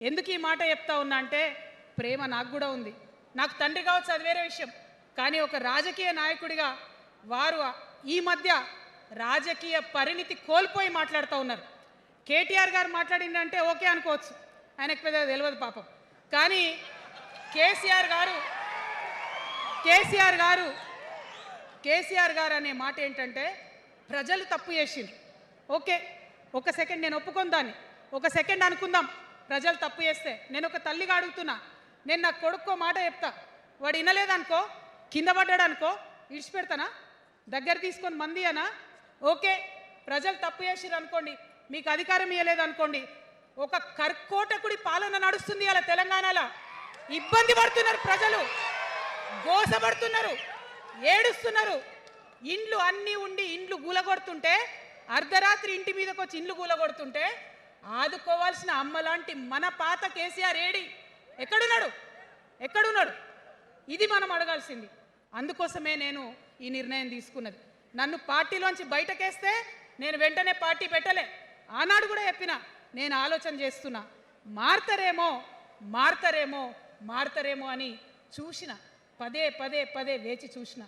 ఎందుకు ఈ మాట చెప్తా ఉన్నా అంటే ప్రేమ నాకు కూడా ఉంది. నాకు తండ్రి కావచ్చు, అది వేరే విషయం. కానీ ఒక రాజకీయ నాయకుడిగా వారు ఈ మధ్య రాజకీయ పరిణితి కోల్పోయి మాట్లాడుతూ ఉన్నారు. కేటీఆర్ గారు మాట్లాడిందంటే ఓకే అనుకోవచ్చు, ఆయనకు పెద్దగా తెలియదు పాపం. కానీ కేసీఆర్ గారు అనే మాట ఏంటంటే ప్రజలు తప్పు చేసిండ్రు. ఓకే, ఒక సెకండ్ నేను ఒప్పుకొని దాన్ని ఒక సెకండ్ అనుకుందాం. ప్రజలు తప్పు చేస్తే నేను ఒక తల్లిగా అడుగుతున్నా, నేను నా కొడుకో మాట చెప్తా, వాడు వినలేదనుకో, కింద పడ్డాడు అనుకో, ఇడిచిపెడతానా? దగ్గర తీసుకొని మంది అనా? ఓకే, ప్రజలు తప్పు చేసిర్రు అనుకోండి, మీకు అధికారం ఇవ్వలేదు అనుకోండి, ఒక కర్కోటకుడి పాలన నడుస్తుంది అలా తెలంగాణలో. ఇబ్బంది పడుతున్నారు ప్రజలు, గోసపడుతున్నారు, ఏడుస్తున్నారు. ఇండ్లు అన్నీ ఉండి ఇండ్లు గూలగొడుతుంటే, అర్ధరాత్రి ఇంటి మీదకి వచ్చి ఇండ్లు గూలగొడుతుంటే ఆదుకోవాల్సిన అమ్మలాంటి మన పాత కేసీఆర్ ఏడి? ఎక్కడున్నాడు? ఇది మనం అడగాల్సింది. అందుకోసమే నేను ఈ నిర్ణయం తీసుకున్నది. నన్ను పార్టీలోంచి బయటకేస్తే నేను వెంటనే పార్టీ పెట్టలే. ఆనాడు కూడా చెప్పిన, నేను ఆలోచన చేస్తున్నా, మారతారేమో అని చూసిన, పదే వేచి చూసిన.